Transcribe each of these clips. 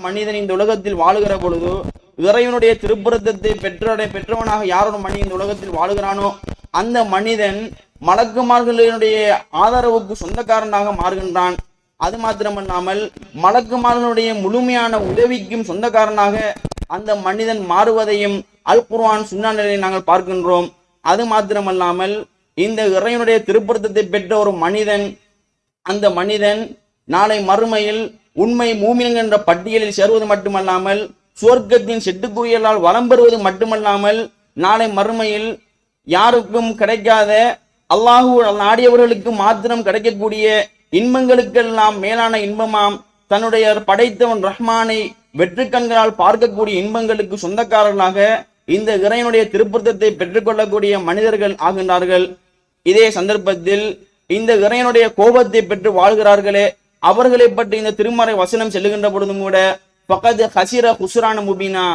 மனிதன் இந்த உலகத்தில் வாழுகிற பொழுது இறைவனுடைய திருப்புறத்தை பெற்றவனாக யாரோட மனிதன் இந்த உலகத்தில் வாழுகிறானோ அந்த மனிதன் மலக்குமார்களுடைய ஆதரவுக்கு சொந்தக்காரனாக மாறுகின்றான். அது மாத்திரமல்லாமல் மலக்குமார்களுடைய முழுமையான உதவிக்கும் சொந்தக்காரனாக அந்த மனிதன் மாறுவதையும் அல் குர்ஆன் சுன்னானிலே நாங்கள் பார்க்கின்றோம். அது மாத்திரமல்லாமல் இந்த இறைவனுடைய திருப்புறத்தை பெற்ற ஒரு மனிதன், அந்த மனிதன் நாளை மறுமையில் உண்மை மூமின்கள் என்ற பட்டியலில் சேருவது மட்டுமல்லாமல் சுவர்க்கத்தின் செட்டுக்குரியலால் வளம் பெறுவது மட்டுமல்லாமல் நாளை மறுமையில் யாருக்கும் கிடைக்காத அல்லாஹு நாடியவர்களுக்கு மாத்திரம் கிடைக்கக்கூடிய இன்பங்களுக்கெல்லாம் மேலான இன்பமாம் தன்னுடைய படைத்தவன் ரஹ்மானை வெற்று கண்களால் பார்க்கக்கூடிய இன்பங்களுக்கு சொந்தக்காரர்களாக இந்த இறைவனுடைய திருப்புறத்தை பெற்றுக்கொள்ளக்கூடிய மனிதர்கள் ஆகின்றார்கள். இதே சந்தர்ப்பத்தில் இந்த இறைவனுடைய கோபத்தை பெற்று வாழ்கிறார்களே, அவர்களை பற்றி இந்த திருமறை வசனம் செல்லுகின்ற பொழுதும் கூட ஃபகத் ஹசிர ஹுஸ்ரான முபீனா,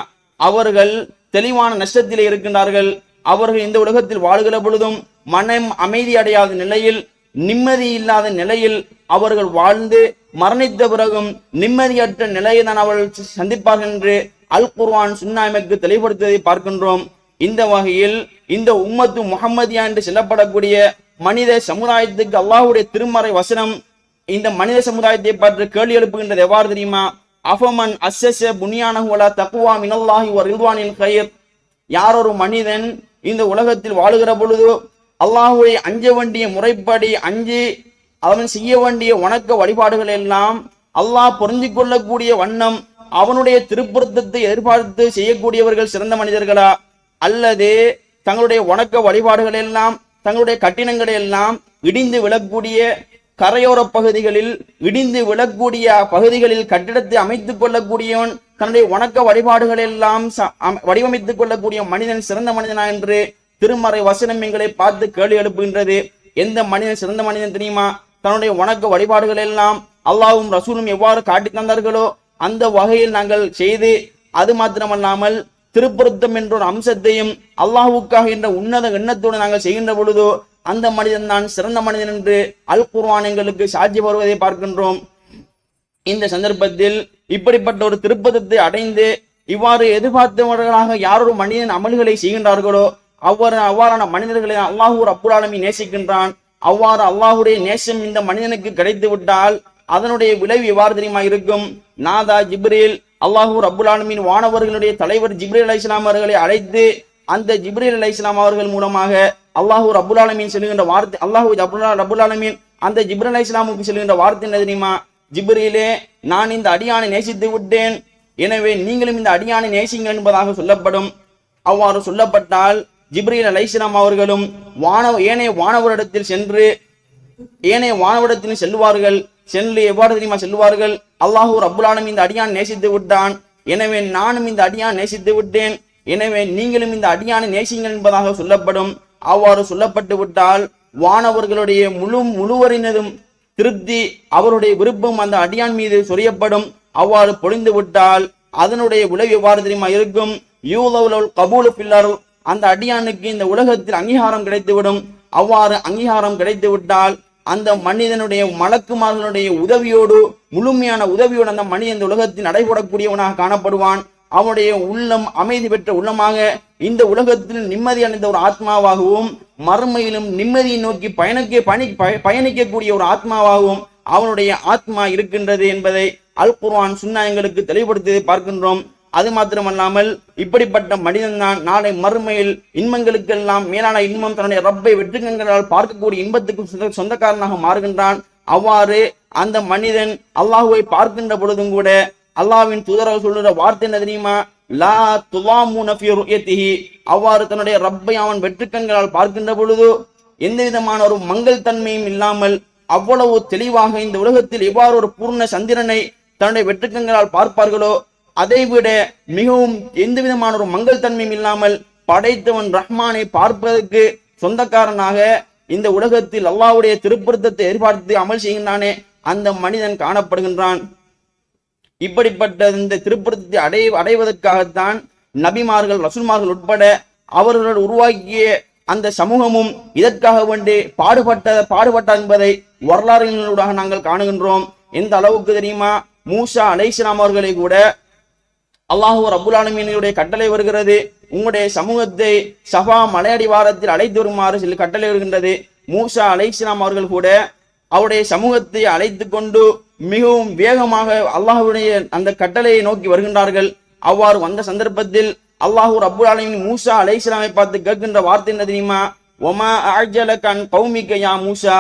அவர்கள் தெளிவான நஷ்டத்திலே இருக்கின்றார்கள். அவர்கள் இந்த உலகத்தில் வாழ்கிற பொழுதும் மனம் அமைதி அடையாத நிலையில், நிம்மதி இல்லாத நிலையில் அவர்கள் வாழ்ந்து மரணித்த பிறகும் நிம்மதியற்ற நிலையை தான் அவர்கள் சந்திப்பார்கள் என்று அல் குர்ஆன் சுன்னா எமக்கு தெளிவுபடுத்துவதை பார்க்கின்றோம். இந்த வகையில் இந்த உம்மத்து முஹம்மதியா என்று சொல்லப்படக்கூடிய மனித சமுதாயத்துக்கு அல்லாஹ்வுடைய திருமறை வசனம் இந்த மனித சமுதாயத்தை பற்றி கேள்வி எழுப்புகின்றது. எவ்வாறு தெரியுமா? அஃபமன் அஸ்ஸஸ புனியானஹு அலா தக்வா மினல்லாஹி வ ரிضவானில் கைர், யாரொரு மனிதன் இந்த உலகத்தில் வாழுகிற பொழுது அல்லாஹ்வை அஞ்ச வேண்டிய முறைப்படி அஞ்சு அவன் செய்ய வேண்டிய வணக்க வழிபாடுகள் எல்லாம் அல்லாஹ் பொருந்தி கொள்ளக்கூடிய வண்ணம் அவனுடைய திருப்பொருத்தத்தை எதிர்பார்த்து செய்யக்கூடியவர்கள் சிறந்த மனிதர்களா, அல்லது தங்களுடைய வணக்க வழிபாடுகள் எல்லாம் தங்களுடைய கட்டிடங்களை எல்லாம் இடிந்து விழக்கூடிய கரையோர பகுதிகளில் இடிந்து விழக்கூடிய பகுதிகளில் கட்டிடத்தை அமைத்துக் கொள்ளக்கூடியவன் தன்னுடைய வணக்க வழிபாடுகள் எல்லாம் வடிவமைத்துக் கொள்ளக்கூடிய மனிதன் சிறந்த மனிதனா என்று திருமறை வசனம் எங்களை பார்த்து கேள்வி எழுப்புகின்றது. எந்த மனிதன் சிறந்த மனிதன் தெரியுமா? தன்னுடைய வணக்க வழிபாடுகள் எல்லாம் அல்லாஹ்வும் ரசூலும் எவ்வாறு காட்டி தந்தார்களோ அந்த வகையில் நாங்கள் செய்து, அது மாத்திரமல்லாமல் திருப்பொருத்தம் என்ற ஒரு அம்சத்தையும் அல்லாஹ்வுக்காக என்ற உன்னத எண்ணத்தோடு நாங்கள் செய்கின்ற பொழுதோ அந்த மனிதன் தான் சிறந்த மனிதன் என்று அல் குர்ஆன் எங்களுக்கு சாட்சி வருவதை பார்க்கின்றோம். இந்த சந்தர்ப்பத்தில் இப்படிப்பட்ட ஒரு திருப்பதத்தை அடைந்து இவ்வாறு எதிர்பார்த்தவர்களாக யாரொரு மனிதன் அமல்களை செய்கின்றார்களோ அவ்வாறான மனிதர்களை அல்லாஹு ரப்புல் ஆலமீன் நேசிக்கின்றான். அவ்வாறு அல்லாஹுடைய நேசம் இந்த மனிதனுக்கு கிடைத்து விட்டால் அதனுடைய விளைவு எவ்வாறு தெரியுமா இருக்கும்? நாதா ஜிப்ரீல், அல்லாஹு ரப்புல் ஆலமீன் வானவர்களுடைய தலைவர் ஜிப்ரீல் அலைஹிஸ்ஸலாம் அவர்களை அழைத்து அந்த ஜிப்ரீல் அலைஹிஸ்ஸலாம் அவர்கள் மூலமாக அல்லாஹு ரப்புல் ஆலமீன் சொல்லுகின்ற வார்த்தை, அல்லாஹு ரப்புல் ஆலமீன் அந்த ஜிப்ரீல் அலைஹிஸ்ஸலாமுக்கு சொல்லுகின்ற வார்த்தை என்ன தெரியுமா? ஜிப்ரீலே, நான் இந்த அடியானை நேசித்து விட்டேன், எனவே நீங்களும் இந்த அடியானை நேசிங்கள் என்பதாக சொல்லப்படும். அவ்வாறு சொல்லப்பட்டால் ஜிப்ரீல் அலைஹிஸ்ஸலாம் அவர்களும் ஏனைய வானவரிடத்தில் செல்வார்கள். சென்று எவ்வாறு தெரியுமா செல்வார்கள்? அல்லாஹு ரப்புல் ஆலமீன் இந்த அடியான் நேசித்து விட்டான், எனவே நானும் இந்த அடியான் நேசித்து விட்டேன், எனவே நீங்களும் இந்த அடியானை நேசிங்கள் என்பதாக சொல்லப்படும். அவ்வாறு சொல்லப்பட்டு விட்டால் வானவர்களுடைய முழுவரினதும் திருப்தி, அவருடைய விருப்பம் அந்த அடியான் மீது சொரியப்படும். அவ்வாறு பொழிந்து விட்டால் அதனுடைய விளைவு எவ்வாறு தெரியுமா இருக்கும்? யூலவுல் கபூலு ஃபில், அந்த அடியானுக்கு இந்த உலகத்தில் அங்கீகாரம் கிடைத்துவிடும். அவ்வாறு அங்கீகாரம் கிடைத்து விட்டால் அந்த மனிதனுடைய மலக்குமார்களுடைய உதவியோடு, முழுமையான உதவியோடு அந்த மனிதன் இந்த உலகத்தில் நடைபெறக்கூடியவனாக காணப்படுவான். அவனுடைய உள்ளம் அமைதி பெற்ற உள்ளமாக இந்த உலகத்தில் நிம்மதி அடைந்த ஒரு ஆத்மாவாகவும் மறுமையிலும் நிம்மதியை நோக்கி பயணிக்கக்கூடிய ஒரு ஆத்மாவாகவும் அவனுடைய ஆத்மா இருக்கின்றது என்பதை அல் குர்ஆன் சுன்னா எங்களுக்கு தெளிவுபடுத்தி பார்க்கின்றோம். அது மாத்திரமல்லாமல் இப்படிப்பட்ட மனிதன் தான் நாளை மறுமையில் இன்பங்களுக்கெல்லாம் மேலான இன்பம் தன்னுடைய ரப்பை வெற்றுக்கண்களால் பார்க்கக்கூடிய இன்பத்துக்கு சொந்தக்காரனாக மாறுகின்றான். அவ்வாறு அந்த மனிதன் அல்லாஹுவை பார்க்கின்ற பொழுதும் கூட அல்லாஹ்வின் தூதராக சொல்லுற வார்த்தை என்ன தெரியுமா? லா துலாமுன ஃபீ ருயதிஹி, அவ்வாறு தன்னுடைய ரப்பை அவன் வெற்றுக்கண்களால் பார்க்கின்ற பொழுது எந்த விதமான ஒரு மங்கள் தன்மையும் இல்லாமல் அவ்வளவு தெளிவாக இந்த உலகத்தில் எவ்வாறு ஒரு பூர்ண சந்திரனை தன்னுடைய வெற்றுக்கண்களால் பார்ப்பார்களோ அதைவிட மிகவும் எந்த விதமான ஒரு மங்கள் தன்மையும் இல்லாமல் படைத்தவன் ரஹ்மானை பார்ப்பதற்கு சொந்தக்காரனாக இந்த உலகத்தில் அல்லாஹ்வுடைய திருப்பொருத்தத்தை எதிர்பார்த்து அமல் செய்கின்றானே அந்த மனிதன் காணப்படுகின்றான். இப்படிப்பட்ட இந்த திருப்பொருத்தத்தை அடைவதற்காகத்தான் நபிமார்கள், ரசூல்மார்கள் உட்பட அவர்கள் உருவாக்கிய அந்த சமூகமும் இதற்காக வேண்டி பாடுபட்டார் என்பதை வரலாறுகளூடாக நாங்கள் காணுகின்றோம். எந்த அளவுக்கு தெரியுமா? மூசா அலைஹிஸ்ஸலாம் அவர்களை கூட அல்லாஹு ரப்புல் ஆலமீனுடைய கட்டளை வருகிறது, உங்களுடைய சமூகத்தை சஃபா மலையடிவாரத்தில் அழைத்து வருமாறு சில கட்டளை வருகின்றது. மூசா அலைஹிஸ்ஸலாம் அவர்கள் கூட அவருடைய சமூகத்தை அழைத்து கொண்டு மிகவும் வேகமாக அல்லாஹ்வுடைய அந்த கட்டளையை நோக்கி வருகின்றார்கள். அவ்வாறு வந்த சந்தர்ப்பத்தில் அல்லாஹு ரப்புல் ஆலமீன் மூசா அலைஹிஸ்ஸலாமை பார்த்து கேட்கின்ற வார்த்தை என்ன தெரியுமா? ஒமா அஅஜலக அன் கௌமிக யா மூசா,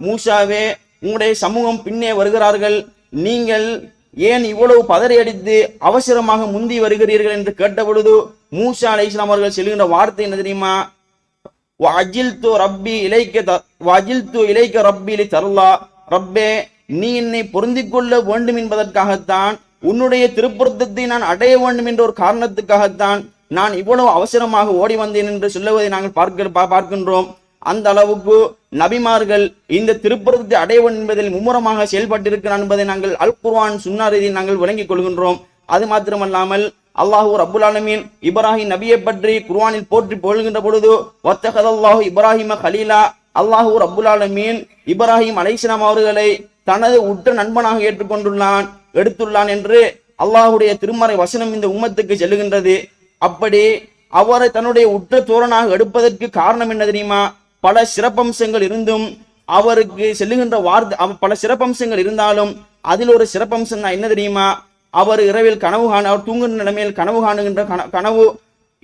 மூசாவே உங்களுடைய சமூகம் பின்னே வருகிறார்கள், நீங்கள் ஏன் இவ்வளவு பதறி அடித்து அவசரமாக முந்தி வருகிறீர்கள் என்று கேட்ட பொழுது மூசா அலைஹிஸ்ஸலாம் அவர்கள் சொல்லுகின்ற வார்த்தை என்ன தெரியுமா? வஅஜில்து இலைக்க ரப்பி லிதர்லா, ரப்பே நீ என்னை பொருந்திக் கொள்ள வேண்டும் என்பதற்காகத்தான், உன்னுடைய திருப்பொருத்தத்தை நான் அடைய வேண்டும் என்ற ஒரு காரணத்துக்காகத்தான் நான் இவ்வளவு அவசரமாக ஓடி வந்தேன் என்று சொல்லுவதை நாங்கள் பார்க்கின்றோம். அந்த அளவுக்கு நபிமார்கள் இந்த திருப்பொருத்தத்தை அடைய வேண்டும் என்பதில் மும்முரமாக செயல்பட்டிருக்கிறார் என்பதை நாங்கள் அல் குர்ஆன் சுன்னா ரீதியில் நாங்கள் விளங்கிக் கொள்கின்றோம். அது மாத்திரமல்லாமல் அல்லாஹு ரப்புல் ஆலமீன் இப்ராஹிம் நபியை பற்றி குர்ஆனில் போற்றி புகழ்கின்ற பொழுது வத்தகதல்லாஹு இப்ராஹிம கலீலா, அல்லாஹு ரப்புல் ஆலமீன் இப்ராஹிம் அலைஹிஸ்ஸலாம் அவர்களை தனது உற்ற நண்பனாக எடுத்துள்ளான் என்று அல்லாஹுடைய திருமறை வசனம் இந்த உம்மத்துக்கு செல்லுகின்றது. அப்படி அவரை தன்னுடைய உற்ற தோழனாக எடுப்பதற்கு காரணம் என்ன தெரியுமா? பல சிறப்பம்சங்கள் இருந்தும் அவருக்கு செல்லுகின்ற வார்த்தை, பல சிறப்பம்சங்கள் இருந்தாலும் அதில் ஒரு சிறப்பம்சம் தான் என்ன தெரியுமா? அவர் இரவில் அவர் தூங்குகின்ற நிலைமையில் கனவு காணுகின்ற கனவு,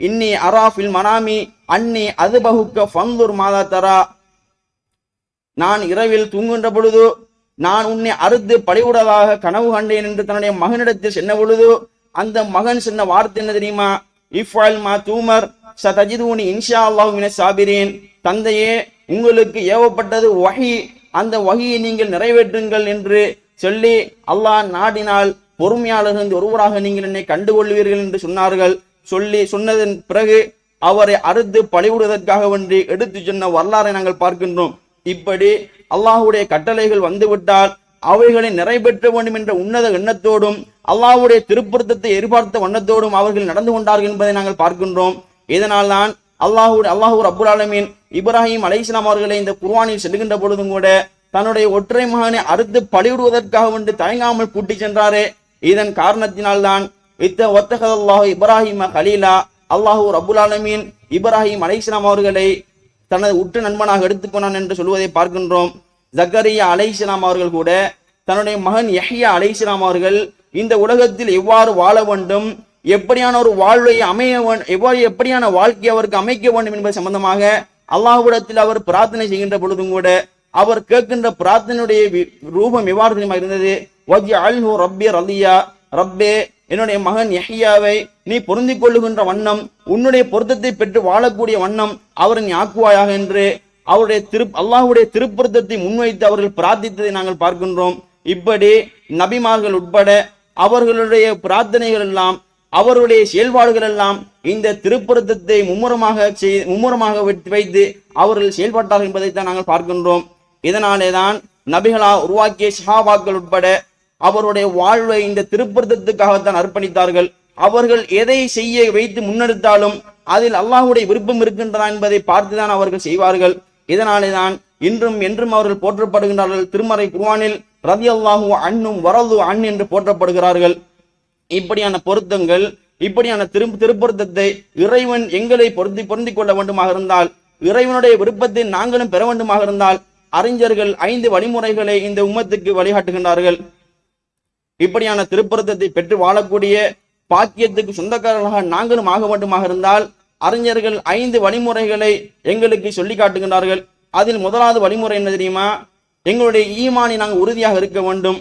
இன்னி அராஃபில் மனாமி அன்னி அதுபகுக்க ஃபந்துர் மாதா தரா, நான் இரவில் தூங்குகின்ற பொழுது நான் உன்னை அறுத்து பழிவுடதாக கனவு கண்டேன் என்று தன்னுடைய மகனிடத்தில் சென்ற பொழுது அந்த மகன் சொன்ன வார்த்தை என்ன தெரியுமா? இஃப்அல் மா தூமர் சதஜிதுனி இன்ஷா அல்லாஹு மினஸ் சாபிரீன், தந்தையே உங்களுக்கு ஏவப்பட்டது வஹி, அந்த வஹியை நீங்கள் நிறைவேற்றுங்கள் என்று சொல்லி அல்லாஹ் நாடினால் பொறுமையாளர்கள் ஒருவராக நீங்கள் என்னை கண்டுகொள்வீர்கள் என்று சொன்னதன் பிறகு அவரை அறுத்து பழிவிடுவதற்காக வேண்டி எடுத்து சொன்ன வரலாறை நாங்கள் பார்க்கின்றோம். இப்படி அல்லாஹுடைய கட்டளைகள் வந்துவிட்டால் அவைகளை நிறைவேற்ற வேண்டும் என்ற உன்னத எண்ணத்தோடும் அல்லாஹுடைய திருப்பொருத்தத்தை எதிர்பார்த்த வண்ணத்தோடும் அவர்கள் நடந்து கொண்டார்கள் என்பதை நாங்கள் பார்க்கின்றோம். இதனால் தான் அல்லாஹு ரப்புல் ஆலமீன் இப்ராஹிம் அலைஹிஸ்ஸலாம் அவர்களை இந்த குர்ஆனில் செல்லுகின்ற பொழுதும் கூட தன்னுடைய ஒற்றை மகனை அறுத்து பழிவிடுவதற்காக வேண்டி தயங்காமல் கூட்டி சென்றாரே, இதன் காரணத்தினால்தான் வத்தகதல்லாஹு இப்ராஹிம கலீலா, அல்லாஹு ரப்புல் ஆலமீன் இப்ராஹிம் அலைஹிஸ்ஸலாம் அவர்களை தனது உற்ற நண்பனாக எடுத்துக்கொண்டான் என்று சொல்வதை பார்க்கின்றோம். ஜக்கரியா அலைஹிஸ்ஸலாம் அவர்கள் கூட தன்னுடைய மகன் யஹ்யா அலைஹிஸ்ஸலாம் அவர்கள் இந்த உலகத்தில் எவ்வாறு வாழ வேண்டும், எப்படியான ஒரு வாழ்வை எப்படியான வாழ்க்கை அவருக்கு அமைக்க வேண்டும் என்பது சம்பந்தமாக அல்லாஹ்விடத்தில் அவர் பிரார்த்தனை செய்கின்ற பொழுதும் கூட அவர் கேட்கின்ற பிரார்த்தனையுடைய ரூபம் எவ்வாறு தெரியுமா இருந்தது? வஜ்அல்ஹு ரப்பி ரலியா, ரப்பே என்னுடைய மகன் யஹ்யாவை நீ பொருந்திக் கொள்ளுகின்ற வண்ணம், உன்னுடைய பொருத்தத்தை பெற்று வாழக்கூடிய வண்ணம் அவர் நீ ஆக்குவாயாக என்று அவருடைய அல்லாஹ்வுடைய திருப்பொருத்தத்தை முன்வைத்து அவர்கள் பிரார்த்தித்ததை நாங்கள் பார்க்கின்றோம். இப்படி நபிமார்கள் உட்பட அவர்களுடைய பிரார்த்தனைகள் எல்லாம் அவருடைய செயல்பாடுகள் எல்லாம் இந்த திருப்பொருத்தத்தை மும்முரமாக வைத்து அவர்கள் செயல்பட்டார்கள் என்பதைத்தான் நாங்கள் பார்க்கின்றோம். இதனாலே தான் நபிகளா உருவாக்கிய சஹாபாக்கள் உட்பட அவருடைய வாழ்வை இந்த திருப்பொருத்தத்துக்காகத்தான் அர்ப்பணித்தார்கள். அவர்கள் எதை செய்ய வைத்து முன்னெடுத்தாலும் அதில் அல்லாஹ்வுடைய விருப்பம் இருக்கின்றதா என்பதை பார்த்துதான் அவர்கள் செய்வார்கள். இதனாலே தான் இன்றும் என்றும் அவர்கள் போற்றப்படுகின்றார்கள். திருமறை குர்ஆனில் ரலியல்லாஹு அன்ஹும் வரது அன் என்று போற்றப்படுகிறார்கள். இப்படியான பொருத்தங்கள், இப்படியான திருப்பொருத்தத்தை இறைவன் எங்களை பொருந்திக் கொள்ள வேண்டுமாக இருந்தால், இறைவனுடைய விருப்பத்தை நாங்களும் பெற வேண்டுமாக இருந்தால் அறிஞர்கள் 5 வழிமுறைகளை இந்த உம்மத்துக்கு வழிகாட்டுகின்றார்கள். இப்படியான திருப்பொருத்தத்தை பெற்று வாழக்கூடிய பாக்கியத்துக்கு சொந்தக்காரர்களாக நாங்களும் ஆக வேண்டுமாக இருந்தால் அறிஞர்கள் 5 வழிமுறைகளை எங்களுக்கு சொல்லி காட்டுகின்றார்கள். அதில் முதலாவது வழிமுறை என்ன தெரியுமா? எங்களுடைய ஈமானை நாங்கள் உறுதியாக இருக்க வேண்டும்.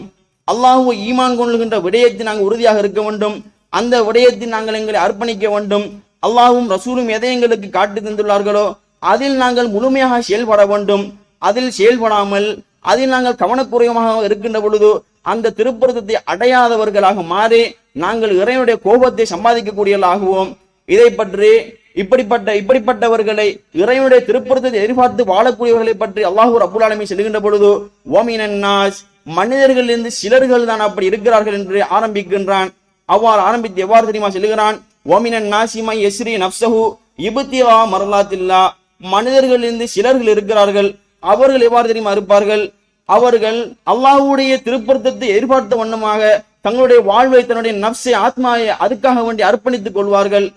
அல்லாஹ்வை ஈமான் கொள்ளுகின்ற விடயத்தை நாங்கள் உறுதியாக இருக்க வேண்டும். அந்த விடயத்தில் நாங்கள் எங்களை அர்ப்பணிக்க வேண்டும். அல்லாஹ்வும் ரசூலும் எதை எங்களுக்கு காட்டி தந்துள்ளார்களோ அதில் நாங்கள் முழுமையாக செயல்பட வேண்டும். அதில் செயல்படாமல் அதில் நாங்கள் கவனக்குறைவாக இருக்கின்ற பொழுது அந்த திருப்பொருத்தத்தை அடையாதவர்களாக மாறி நாங்கள் இறைவனுடைய கோபத்தை சம்பாதிக்கக்கூடியவர்களாகுவோம். இதை பற்றி இப்படிப்பட்டவர்களை இறைவனுடைய திருப்பொருத்தத்தை எதிர்பார்த்து வாழக்கூடியவர்களை பற்றி அல்லாஹு ரப்புல் ஆலமீன் சொல்லுகின்ற பொழுது வமினன் நாஸ், மனிதர்களிலிருந்து சிலர்கள் தான் அப்படி இருக்கிறார்கள் என்று ஆரம்பிக்கின்றான். அவ்வாறு ஆரம்பித்து எவ்வாறு தெரியுமா சொல்லுகிறான்? வமினன் நாசிமை யஸ்ரி நஃப்ஸஹு இப்திகா மர்லாத்தில்லா, மனிதர்களிலிருந்து சிலர்கள் இருக்கிறார்கள். அவர்கள் எவ்வாறு தெரியுமா இருப்பார்கள்? அவர்கள் அல்லாஹ்வுடைய திருப்பொருத்தத்தை எதிர்பார்த்த வண்ணமாக தங்களுடைய வாழ்வை தன்னுடைய நப்சை ஆத்மாவை அதுக்காக வேண்டி அர்ப்பணித்துக் கொள்வார்கள்.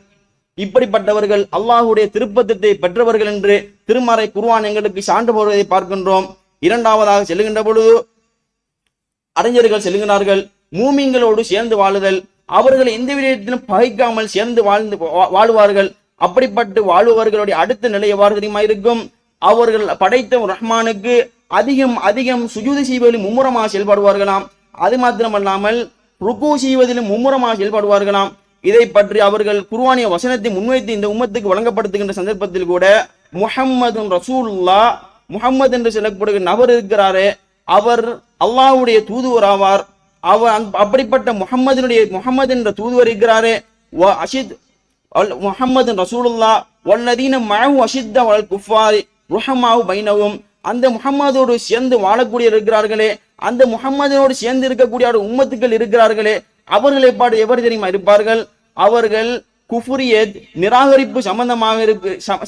இப்படிப்பட்டவர்கள் அல்லாஹுடைய திருப்பத்தை பெற்றவர்கள் என்று திருமறை குர்ஆன் எங்களுக்கு சான்று போவதை பார்க்கின்றோம். இரண்டாவதாக செல்லுகின்ற பொழுது அறிஞர்கள் செல்லுகிறார்கள், மூமின்களோடு சேர்ந்து வாழுதல், அவர்கள் எந்த விதத்திலும் பகைக்காமல் சேர்ந்து வாழுவார்கள். அப்படிப்பட்டு வாழ்பவர்களுடைய அடுத்த நிலை எவ்வாறு தெரியுமா இருக்கும்? அவர்கள் படைத்த ரஹ்மானுக்கு அதிகம் அதிகம் சுஜூது செய்வதிலும் மும்முரமாக செயல்படுவார்களாம். அது மாத்திரமல்லாமல் ருக்கு செய்வதிலும் மும்முரமாக செயல்படுவார்களாம். இதை பற்றி அவர்கள் குர்ஆனிய வசனத்தை முன்வைத்து இந்த உம்மத்துக்கு வழங்கப்படுத்துகின்ற சந்தர்ப்பத்தில் கூட முஹம்மது ரசூலுல்லா, முஹம்மது என்று சொல்லப்படுகிற நபர் இருக்கிறாரே, அவர் அல்லாஹ்வுடைய தூதுவர் ஆவார். அவர் அப்படிப்பட்ட முஹம்மது என்ற தூதுவர் இருக்கிறாரே, முஹம்மது ரசூலுல்லா வல்லதீன மஅஹு அஷித்த வல் குஃபாரி ருஹமாஹு பைனஹும், அந்த முஹம்மதோடு சேர்ந்து வாழக்கூடிய இருக்கிறார்களே, அந்த முஹம்மதோடு சேர்ந்து இருக்கக்கூடிய உம்மத்துக்கள் இருக்கிறார்களே, அவர்களை பாடு எவர் தெரியுமா இருப்பார்கள்? அவர்கள் குஃபுரியத் நிராகரிப்பு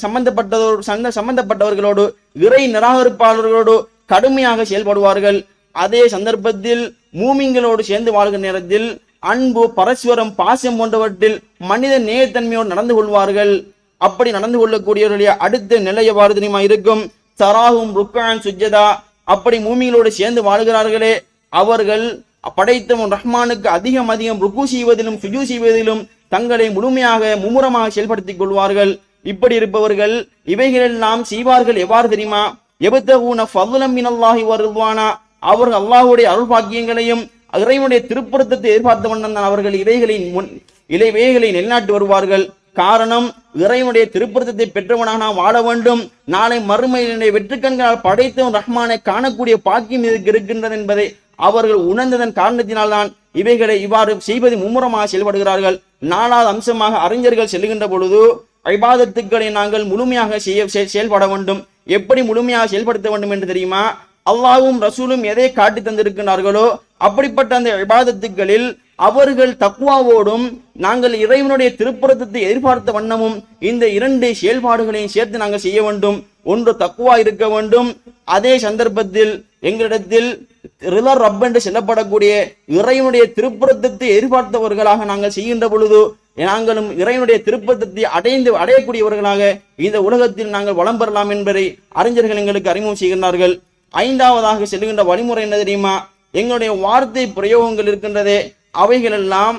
சம்பந்தப்பட்டவர்களோடு, இறை நிராகரிப்பாளர்களோடு கடுமையாக செயல்படுவார்கள். அதே சந்தர்ப்பத்தில் மூமின்களோடு சேர்ந்து வாழ்கிற நேரத்தில் அன்பு, பரஸ்பரம், பாசம் போன்றவற்றில் மனித நேயத்தன்மையோடு நடந்து கொள்வார்கள். அப்படி நடந்து கொள்ளக்கூடியவர்களுடைய அடுத்த நிலை எவ்வாறு தெரியுமா இருக்கும்? தராஹும் ருக்கான் சுஜ்ஜதா, அப்படி மூமிகளோடு சேர்ந்து வாழ்கிறார்களே, அவர்கள் படைத்தவன் ரஹ்மானுக்கு அதிகம் அதிகம் ருக்கு செய்வதிலும் சுஜூ செய்வதிலும் தங்களை முழுமையாக மும்முரமாக செயல்படுத்திக் கொள்வார்கள். இப்படி இருப்பவர்கள் இவைகளெல்லாம் செய்வார்கள் எவ்வாறு தெரியுமா? எபத்தகூன ஃபضலம் மினல்லாஹி வ ரிضவானா, அவர்கள் அல்லாஹ்வுடைய அருள் பாக்கியங்களையும் இறைவனுடைய திருப்பொருத்தத்தை எதிர்பார்த்த வண்ணம் அவர்கள் இவைகளை நிலைநாட்டி வருவார்கள். காரணம், இறைவனுடைய திருப்பொருத்தத்தை பெற்றவனாக நாம் வாழ வேண்டும். நாளை மறுமையினுடைய வெற்றுக்கண்களால் படைத்தவன் ரஹ்மானை காணக்கூடிய பாக்கியம் இருக்கின்றது என்பதை அவர்கள் உணர்ந்ததன் காரணத்தினால்தான் இவைகளை இவ்வாறு செய்வது மும்முரமாக செயல்படுகிறார்கள். நாலாவது அம்சமாக அறிஞர்கள் செல்லுகின்ற பொழுது இபாதத்துக்களை நாங்கள் முழுமையாக செயல்பட வேண்டும். எப்படி முழுமையாக செயல்படுத்த வேண்டும் என்று தெரியுமா? அல்லாஹ்வும் ரசூலும் எதை காட்டி தந்திருக்கிறார்களோ அப்படிப்பட்ட அந்த இபாதத்துக்களில் அவர்கள் தக்வாவோடும் நாங்கள் இறைவனுடைய திருப்பொருத்தத்தை எதிர்பார்த்த வண்ணமும் இந்த இரண்டு செயல்பாடுகளையும் சேர்த்து நாங்கள் செய்ய வேண்டும். ஒன்று தக்வா இருக்க வேண்டும், அதே சந்தர்ப்பத்தில் எங்களிடத்தில் ரிலர் ரப் என்று சொல்லப்படக்கூடிய இறைவனுடைய திருப்பொருத்தத்தை எதிர்பார்த்தவர்களாக நாங்கள் செய்கின்ற பொழுது நாங்களும் இறைவனுடைய திருப்பொருத்தத்தை அடையக்கூடியவர்களாக இந்த உலகத்தில் நாங்கள் வளம் பெறலாம் என்பதை அறிஞர்கள் எங்களுக்கு அறிமுகம் செய்கின்றார்கள். ஐந்தாவதாக செல்கின்ற வழிமுறை என்ன தெரியுமா? எங்களுடைய வார்த்தை பிரயோகங்கள் இருக்கின்றதே, அவைகளெல்லாம்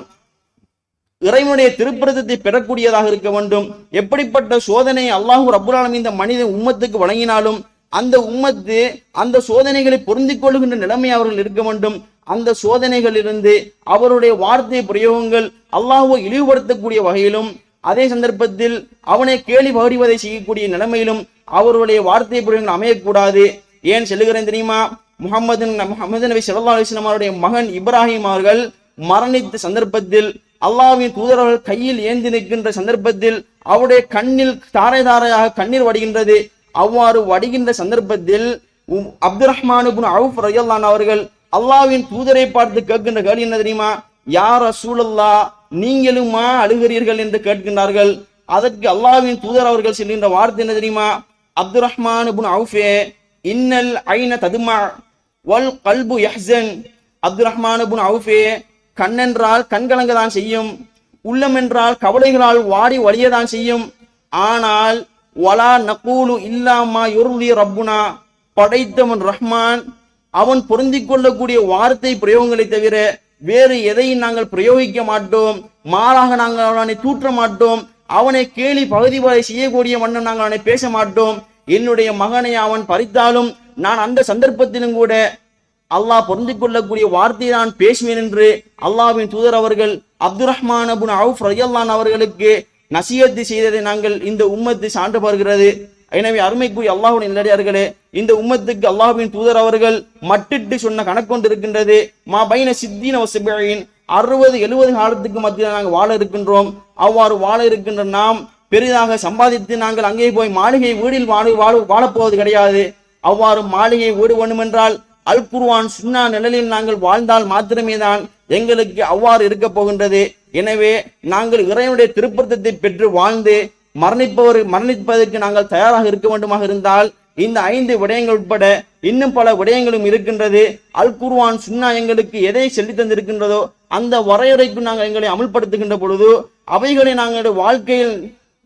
இறைவனுடைய திருப்பொருத்தத்தை பெறக்கூடியதாக இருக்க வேண்டும். எப்படிப்பட்ட சோதனை அல்லாஹ் ரப்புல் ஆலமீன் இந்த மனித உம்மத்துக்கு வழங்கினாலும் அந்த உம்மத்து அந்த சோதனைகளை பொருந்திக் கொள்ளுகின்ற நிலைமை அவர்கள் இருக்க வேண்டும். அந்த சோதனைகளிலிருந்து அவருடைய வார்த்தை பிரயோகங்கள் அல்லாஹ்வை இழிவுபடுத்தக்கூடிய வகையிலும், அதே சந்தர்ப்பத்தில் அவனை கேலி பகடிவதை செய்யக்கூடிய நிலைமையிலும் அவருடைய வார்த்தை பிரயோகங்கள் அமையக்கூடாது. ஏன் சொல்லுகிறேன் தெரியுமா? முஹம்மது நபி ஸல்லல்லாஹு அலைஹி வஸல்லம் அவருடைய மகன் இப்ராஹிம் அவர்கள் மரணித்த சந்தர்ப்பத்தில் அல்லாஹ்வின் தூதரவர்கள் கையில் ஏந்தி நிற்கின்ற சந்தர்ப்பத்தில் அவருடைய கண்ணில் தாரை தாரையாக கண்ணீர் வடிகின்றது. அவ்வாறு வடிகின்ற சந்தர்ப்பத்தில் அப்துர் ரஹ்மான் இப்னு அவுஃப் ரலியல்லாஹு அன்ஹு அவர்கள் அல்லாஹ்வின் தூதரை பார்த்து கேட்கின்ற கேள்வி என்ன தெரியுமா? யா ரசூலல்லாஹ், நீங்களுமா அழுகிறீர்கள் என்று கேட்கின்றார்கள். அதற்கு அல்லாஹ்வின் தூதர் அவர்கள் சொல்கின்ற வார்த்தை என்ன தெரியுமா? அப்துர் ரஹ்மான் இப்னு அவுஃபே, இன்னல் ஐன ததுமா வல் கல்பு யஹ்சன். அப்துர் ரஹ்மான் இப்னு அவுஃபே, கண்ணென்றால் கண்கலங்க தான் செய்யும், உள்ளம் என்றால் கவலைகளால் வாடி வலியதான் செய்யும். ஆனால் வலா நகூலு இல்லாமா யுர்லி ரப்புனா, படைத்தவன் ரஹ்மான் அவன் பொருந்திக் கொள்ளக்கூடிய வார்த்தை பிரயோகங்களை தவிர வேறு எதையும் நாங்கள் பிரயோகிக்க மாட்டோம். மாறாக நாங்கள் அவனை தூற்ற மாட்டோம். அவனை கேலி பகுதி வரை செய்யக்கூடிய வண்ணம் நாங்கள் அவனை பேச மாட்டோம். என்னுடைய மகனை அவன் பறித்தாலும் நான் அந்த சந்தர்ப்பத்திலும் கூட அல்லாஹ் பொருந்திக் கொள்ளக்கூடிய வார்த்தையை நான் பேசுவேன் என்று அல்லாஹ்வின் தூதர் அவர்கள் அப்துர் ரஹ்மான் இப்னு அவுஃப் ரலியல்லாஹு அன்ஹு அவர்களுக்கு நசியத்து செய்ததை நாங்கள் இந்த உம்மத்து சான்று பருகிறது. எனவே அருமைக்குரிய அல்லாஹ்வின் நல்லடியார்களே, இந்த உம்மத்துக்கு அல்லாஹ்வின் தூதர் அவர்கள் மட்டிட்டு சொன்ன கணக்கொண்டு இருக்கின்றது. மா பைன சித்தீன வசபீன், 60-70 காலத்துக்கு மத்தியில் நாங்கள் வாழ இருக்கின்றோம். அவ்வாறு வாழ இருக்கின்ற நாம் பெரிதாக சம்பாதித்து நாங்கள் அங்கே போய் மாளிகை வீடில் வாழப்போவது கிடையாது. அவ்வாறு மாளிகை வீடு வேண்டுமென்றால் அல் குர்ஆன் சுன்னா நிழலில் நாங்கள் வாழ்ந்தால் மாத்திரமே தான் எங்களுக்கு அவ்வாறு இருக்க போகின்றது. எனவே நாங்கள் இறைவனுடைய திருப்பொருத்தத்தை பெற்று வாழ்ந்து மரணிப்பதற்கு நாங்கள் தயாராக இருக்க வேண்டுமாக இருந்தால் இந்த 5 விடயங்கள் உட்பட இன்னும் பல விடயங்களும் இருக்கின்றது. அல் குர்ஆன் சுன்னா எங்களுக்கு எதை சொல்லி தந்திருக்கின்றதோ அந்த வரையறைக்கு நாங்கள் எங்களை அமுல்படுத்துகின்ற பொழுது, அவைகளை நாங்கள் வாழ்க்கையில்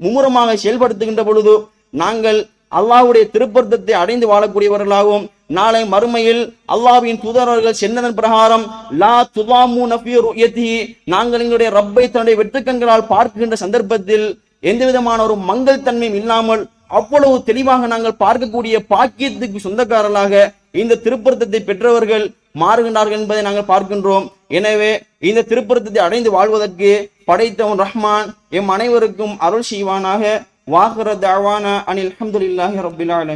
மும்முரமாக செயல்படுத்துகின்ற பொழுது நாங்கள் அல்லாஹ்வுடைய திருப்பொருத்தத்தை அடைந்து வாழக்கூடியவர்களாகவும், நாளை மறுமையில் அல்லாஹ்வின் தூதரவர்கள் சென்றதன் பிரகாரம் லா துலாமூன ஃபீ ருயதிஹி, நாங்கள் எங்களுடைய ரப்பை தன்னுடைய வெற்றுக்கண்களால் பார்க்கின்ற சந்தர்ப்பத்தில் எந்த விதமான ஒரு மங்கள் தன்மையும் இல்லாமல் அவ்வளவு தெளிவாக நாங்கள் பார்க்கக்கூடிய பாக்கியத்துக்கு சொந்தக்காரர்களாக இந்த திருப்பொருத்தத்தை பெற்றவர்கள் மாறுகின்றார்கள் என்பதை நாங்கள் பார்க்கின்றோம். எனவே இந்த திருப்பொருத்தத்தை அடைந்து வாழ்வதற்கு படைத்தவன் ரஹ்மான் எம் அனைவருக்கும் அருள் செய்வானாக. வாஹிர தஅவானா அனில் ஹம்துலில்லாஹி ரப்பில் ஆலமீன்.